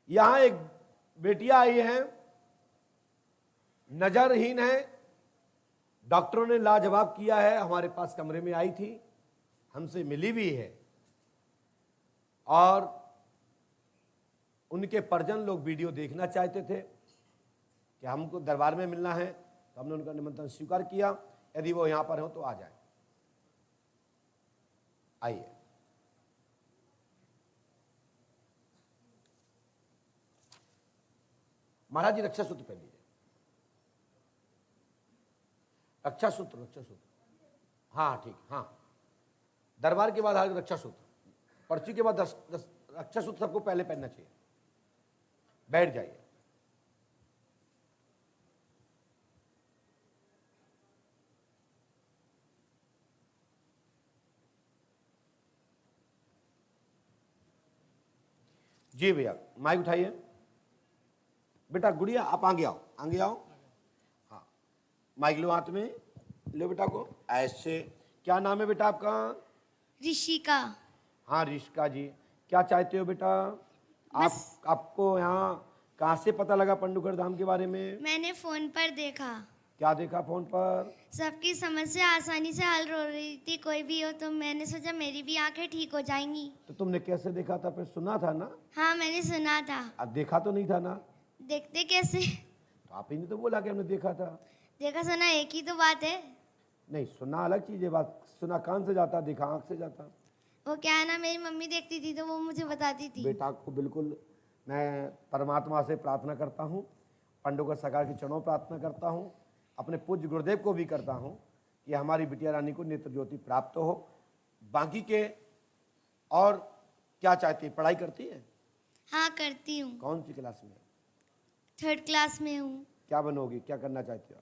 यहां एक बेटियां आई हैं, नजरहीन है, डॉक्टरों ने लाजवाब किया है, हमारे पास कमरे में आई थी, हमसे मिली भी है, और उनके परिजन लोग वीडियो देखना चाहते थे कि हमको दरबार में मिलना है, तो हमने उनका निमंत्रण स्वीकार किया। यदि वो यहां पर हो तो आ जाए। आइए। महाराज जी रक्षा सूत्र पहन लीजिए। रक्षा सूत्र, रक्षा सूत्र, हाँ ठीक, हाँ। दरबार के बाद आगे रक्षा सूत्र, पर्ची के बाद रक्षा सूत्र सबको पहले पहनना चाहिए। बैठ जाइए। जी भैया, माइक उठाइए। बेटा गुड़िया आप आगे आओ, आगे आओ। हाँ, माइक लो हाथ में, लो बेटा को ऐसे। क्या नाम है बेटा आपका? ऋषिका। हाँ ऋषिका जी, क्या चाहते हो बेटा? आपको यहाँ कहाँ से पता लगा पंडुगढ़ धाम के बारे में? मैंने फोन पर देखा। क्या देखा फोन पर? सबकी समस्या आसानी से हल हो रही थी, कोई भी हो, तो मैंने सोचा मेरी भी आंखें ठीक हो जाएंगी। तो तुमने कैसे देखा था? फिर सुना था ना? हाँ मैंने सुना था। अब देखा तो नहीं था ना? देखते कैसे? तो आप ही ने तो बोला कि हमने देखा था। देखा सुना एक ही तो बात है। नहीं, सुना अलग चीज है, बात सुना कान से जाता, देखा आंख से जाता। वो क्या है ना, मेरी मम्मी देखती थी तो वो मुझे बताती थी। बेटा को बिल्कुल मैं परमात्मा से प्रार्थना करता हूँ, पंडुगढ़ सरकार के चरणों प्रार्थना करता हूँ, अपने पूज्य गुरुदेव को भी करता हूँ कि हमारी बिटिया रानी को नेत्र ज्योति प्राप्त हो। बाकी के और क्या चाहती है? पढ़ाई करती है? हाँ करती हूँ। कौन सी क्लास में? 3rd क्लास में हूँ। क्या बनोगी? क्या करना चाहती हो?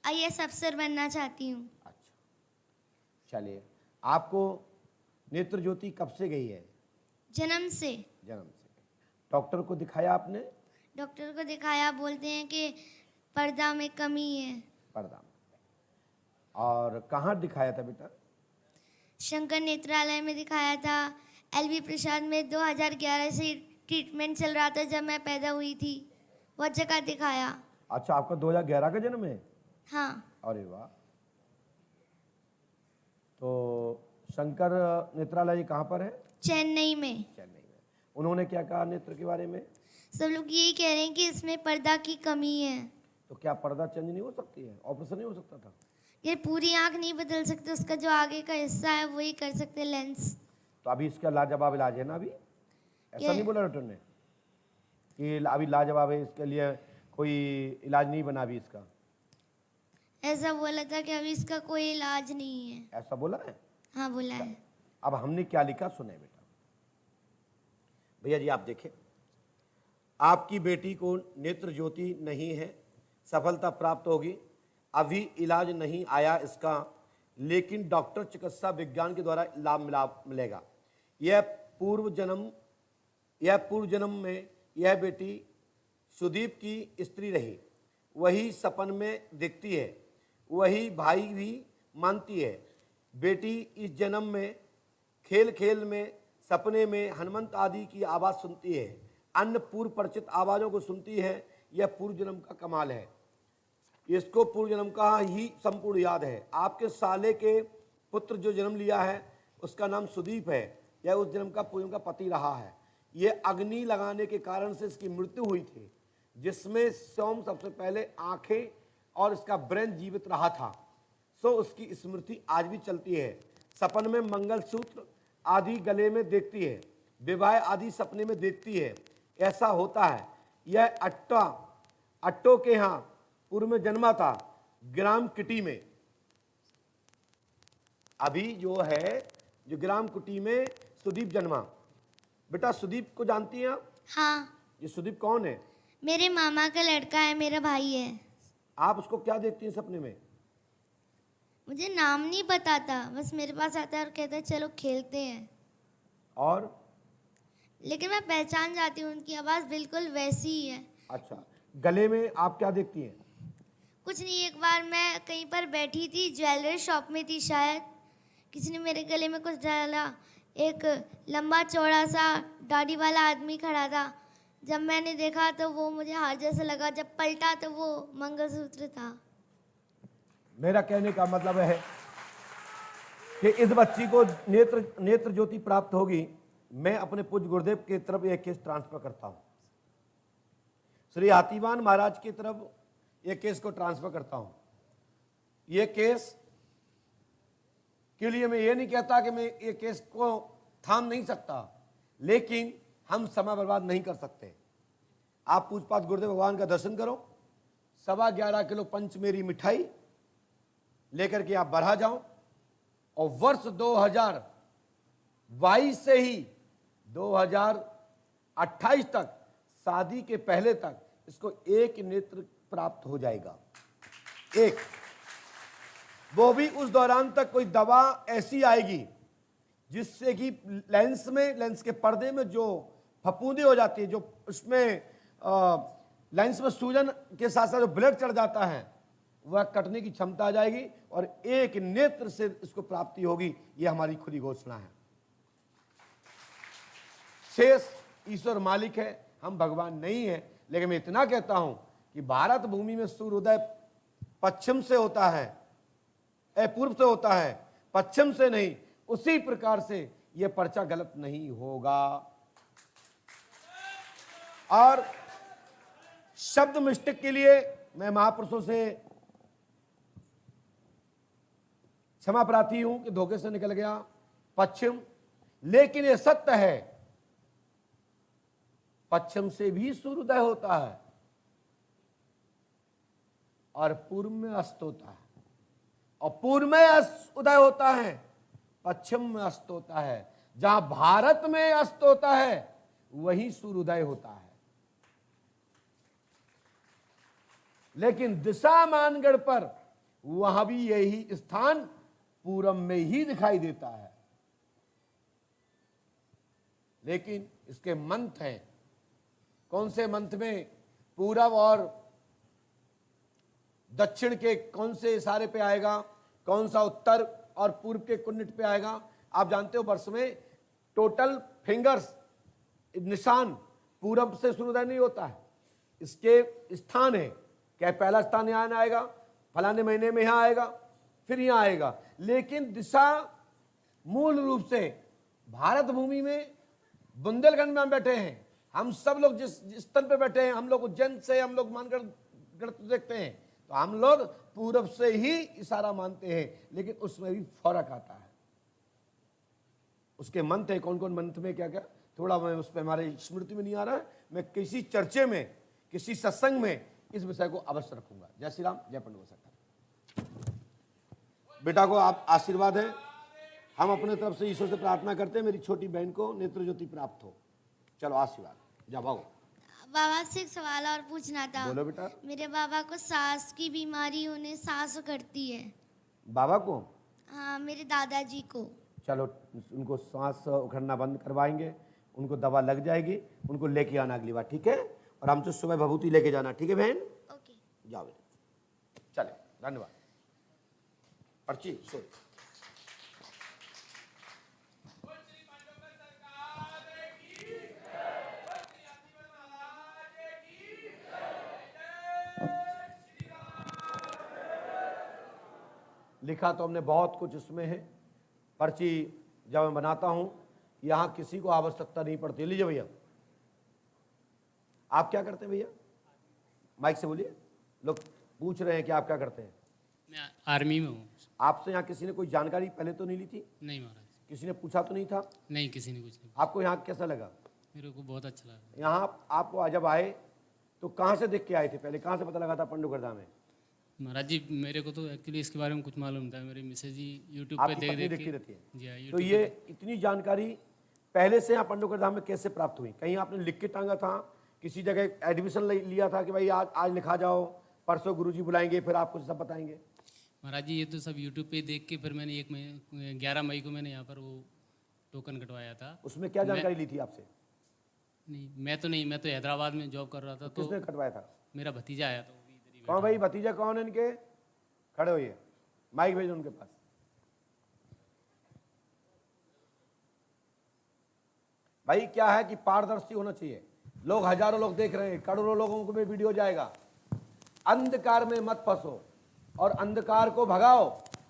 IAS अफसर बनना चाहती हूँ। अच्छा, चलिए। आपको नेत्र ज्योति कब से गई है? जन्म से। जन्म से। डॉक्टर को दिखाया आपने? डॉक्टर को दिखाया, बोलते हैं कि पर्दा में कमी है। पर्दा में। और कहाँ दिखाया था बेटा? शंकर नेत्रालय में दिखाया था। LV प्रसाद में 2011 से ट्रीटमेंट चल रहा था, जब मैं पैदा हुई थी, वह जगह दिखाया। अच्छा, आपका 2011 का जन्म है? हाँ। अरे वाह। तो शंकर नेत्रालय कहाँ पर है? चेन्नई में। चेन्नई में। उन्होंने क्या कहा नेत्र के बारे में? सब लोग यही कह रहे हैं कि इसमें पर्दा की कमी है। तो क्या पर्दा चेंज नहीं हो सकती है? ऑपरेशन नहीं हो सकता था? ये पूरी आंख नहीं बदल सकते, उसका जो आगे का हिस्सा है वही कर सकते, लेंस। तो अभी इसका लाजवाब इलाज है ना? अभी ऐसा नहीं बोला डॉक्टर ने कि अभी लाजवाब है, इसके लिए कोई इलाज नहीं बना अभी इसका? ऐसा बोला था कि अभी इसका कोई इलाज नहीं है। ऐसा बोला है? हाँ बोला है। अब हमने क्या लिखा सुने बेटा। भैया जी आप देखें, आपकी बेटी को नेत्र ज्योति नहीं है, सफलता प्राप्त होगी, अभी इलाज नहीं आया इसका, लेकिन डॉक्टर चिकित्सा विज्ञान के द्वारा लाभ मिलेगा। यह पूर्व जन्म में यह बेटी सुदीप की स्त्री रही, वही सपन में दिखती है, वही भाई भी मानती है। बेटी इस जन्म में खेल खेल में सपने में हनुमंत आदि की आवाज़ सुनती है, अन्य पूर्व परिचित आवाज़ों को सुनती है। यह पूर्व जन्म का कमाल है, इसको पूर्व जन्म का ही संपूर्ण याद है। आपके साले के पुत्र जो जन्म लिया है उसका नाम सुदीप है, यह उस जन्म का पूर्व का पति रहा है। यह अग्नि लगाने के कारण से इसकी मृत्यु हुई थी, जिसमें सोम सबसे पहले आंखें और इसका ब्रेन जीवित रहा था, सो उसकी स्मृति आज भी चलती है। सपन में मंगलसूत्र आदि गले में देखती है, विवाह आदि सपने में देखती है, ऐसा होता है। यह अट्टो के यहाँ पूर्व में जन्मा था, ग्राम किटी में। अभी जो है जो ग्राम कुटी में सुदीप जन्मा। बेटा सुदीप को जानती हैं आप? हाँ। ये सुदीप कौन है? मेरे मामा का लड़का है, मेरा भाई है। आप उसको क्या देखती हैं सपने में? मुझे नाम नहीं पता था, बस मेरे पास आता है और कहता है चलो खेलते हैं। और लेकिन मैं पहचान जाती हूँ, उनकी आवाज़ बिल्कुल वैसी ही है। अच्छा, गले में आप क्या देखती हैं? कुछ नहीं, एक बार मैं कहीं पर बैठी थी, ज्वेलरी शॉप में थी शायद, किसी ने मेरे गले में कुछ डाला। एक लंबा चौड़ा सा दाढ़ी वाला आदमी खड़ा था, जब मैंने देखा तो वो मुझे हार जैसा लगा, जब पलटा तो वो मंगलसूत्र था। मेरा कहने का मतलब है कि इस बच्ची को नेत्र ज्योति प्राप्त होगी। मैं अपने पूज्य गुरुदेव की तरफ यह केस ट्रांसफर करता हूं, श्री हाथीवान महाराज की तरफ यह केस को ट्रांसफर करता हूं। यह केस के लिए मैं ये नहीं कहता कि मैं ये केस को थाम नहीं सकता, लेकिन हम समय बर्बाद नहीं कर सकते। आप पूजपाठ गुरुदेव भगवान का दर्शन करो, 11.25 किलो पंचमेरी मिठाई लेकर के आप बढ़ा जाओ, और वर्ष 2022 से ही 2028 तक, शादी के पहले तक इसको एक नेत्र प्राप्त हो जाएगा, एक। वो भी उस दौरान तक कोई दवा ऐसी आएगी जिससे कि लेंस के पर्दे में जो फफूंदी हो जाती है, जो उसमें लेंस में सूजन के साथ साथ जो ब्लड चढ़ जाता है, वह कटने की क्षमता आ जाएगी और एक नेत्र से इसको प्राप्ति होगी। यह हमारी खुली घोषणा है। शेष ईश्वर मालिक है, हम भगवान नहीं है। लेकिन मैं इतना कहता हूं कि भारत भूमि में सूर्योदय पश्चिम से होता है, पूर्व से होता है, पश्चिम से नहीं। उसी प्रकार से यह पर्चा गलत नहीं होगा। और शब्द मिस्टेक के लिए मैं महापुरुषों से क्षमा प्रार्थी हूं कि धोखे से निकल गया पश्चिम, लेकिन यह सत्य है, पश्चिम से भी सूर्योदय होता है और पूर्व में अस्त होता है, और पूर्व में उदय होता है, पश्चिम में अस्त होता है। जहां भारत में अस्त होता है वहीं सूर्योदय होता है। लेकिन दिशा मानगढ़ पर वहां भी यही स्थान पूरब में ही दिखाई देता है। लेकिन इसके मंत्र हैं। कौन से मंत्र में पूरब और दक्षिण के कौन से इशारे पे आएगा, कौन सा उत्तर और पूर्व के कुंडट पे आएगा। आप जानते हो वर्ष में टोटल फिंगर्स निशान पूरब से सूर्योदय नहीं होता है, इसके स्थान है। क्या पहला स्थान यहां आएगा, फलाने महीने में यहां आएगा, फिर यहां आएगा। लेकिन दिशा मूल रूप से भारत भूमि में बुंदेलखंड में हम बैठे हैं, हम सब लोग जिस स्थल पे बैठे हैं, हम लोग उज्जैन से, हम लोग मानगढ़ देखते हैं, तो हम लोग पूरब से ही इशारा मानते हैं। लेकिन उसमें भी फर्क आता है। उसके मंत्र है, कौन कौन मंत्र में क्या क्या, थोड़ा मैं उस पर हमारे स्मृति में नहीं आ रहा है। मैं किसी चर्चे में, किसी सत्संग में इस विषय को अवश्य रखूंगा। जय श्री राम, जय पंडित सरकार। बेटा को आप आशीर्वाद है, हम अपने तरफ से ईश्वर से प्रार्थना करते हैं मेरी छोटी बहन को नेत्र ज्योति प्राप्त हो। चलो आशीर्वाद, जा भागो। बाबा से एक सवाल और पूछना था। बोलो बेटा। मेरे बाबा को सांस की बीमारी, उन्हें सांस उखड़ती है। बाबा को? हाँ, मेरे दादाजी को। चलो उनको सांस उखड़ना बंद करवाएंगे, उनको दवा लग जाएगी, उनको लेके आना अगली बार, ठीक है? और हमसे सुबह भभूति लेके जाना, ठीक है बहन? ओके, जाओ बेटा, चले, धन्यवाद। पर्ची सो लिखा तो हमने बहुत कुछ इसमें है। पर्ची जब मैं बनाता हूं, यहां किसी को आवश्यकता नहीं पड़ती। लीजिए भैया, आप क्या करते हैं भैया? माइक से बोलिए, लोग पूछ रहे हैं कि आप क्या करते हैं। मैं आर्मी में हूँ। आपसे यहाँ किसी ने कोई जानकारी पहले तो नहीं ली थी? नहीं महाराज, किसी ने पूछा तो नहीं था? नहीं, किसी ने कुछ नहीं। आपको यहाँ कैसा लगा? मेरे को बहुत अच्छा लगा। यहाँ आप जब आए तो कहाँ से देख के आए थे? पहले कहाँ से पता लगा था पंडुगढ़ में? महाराज जी, मेरे को तो एक्चुअली इसके बारे में कुछ मालूम था। मेरी मिसेज जी यूट्यूब पे आपकी देख पत्नी देख देखती के। रहती है? जी हाँ, तो यूट्यूब ये इतनी जानकारी पहले से यहाँ पंडुगढ़ धाम में कैसे प्राप्त हुई? कहीं आपने लिख के टांगा था, किसी जगह एडमिशन लिया था कि भाई आज लिखा जाओ, परसों गुरुजी बुलाएंगे, फिर आपको सब बताएंगे? महाराज जी, ये तो सब यूट्यूब पे देख के फिर मैंने 11 मई को मैंने यहाँ पर वो टोकन कटवाया था। उसमें क्या जानकारी ली थी आपसे? नहीं, मैं तो नहीं, मैं तो हैदराबाद में जॉब कर रहा था। तो किसने कटवाया था? मेरा भतीजा आया था, वो भी इधर ही कौन भाई भतीजा कौन है इनके? खड़े होइए, माइक भेजो उनके पास। भाई क्या है कि पारदर्शी होना चाहिए। लोग, हजारों लोग देख रहे हैं, करोड़ों लोगों को भी वीडियो जाएगा। अंधकार में मत फंसो और अंधकार को भगाओ,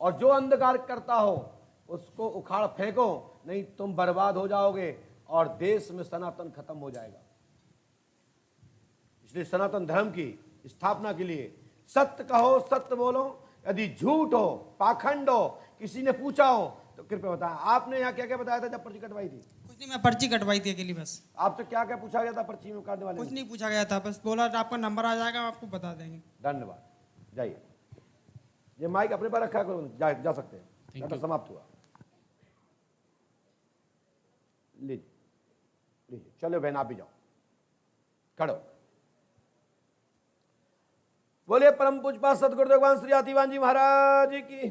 और जो अंधकार करता हो उसको उखाड़ फेंको, नहीं तुम बर्बाद हो जाओगे और देश में सनातन खत्म हो जाएगा। इसलिए सनातन धर्म की स्थापना के लिए सत्य कहो, सत्य बोलो। यदि झूठ हो, पाखंड हो, किसी ने पूछा हो तो कृपया बताएं। आपने यहाँ क्या क्या बताया था जब पर्ची कटवाई थी? कुछ नहीं, मैं पर्ची कटवाई थी अकेली बस। आपसे क्या क्या पूछा गया था पर्ची में काटने वाले कुछ ने? नहीं पूछा गया था, बस बोला आपका नंबर आ जाएगा, हम आपको बता देंगे। धन्यवाद, जाइए। ये माइक अपने पर रखा करो, जा सकते हैं। Thank नाटक you. समाप्त हुआ। लीजिए लीजिए, चलो बहन आप भी जाओ, खड़ो। बोलिए परम पूज्य सतगुरुदेव भगवान श्री आतिवान जी महाराज की।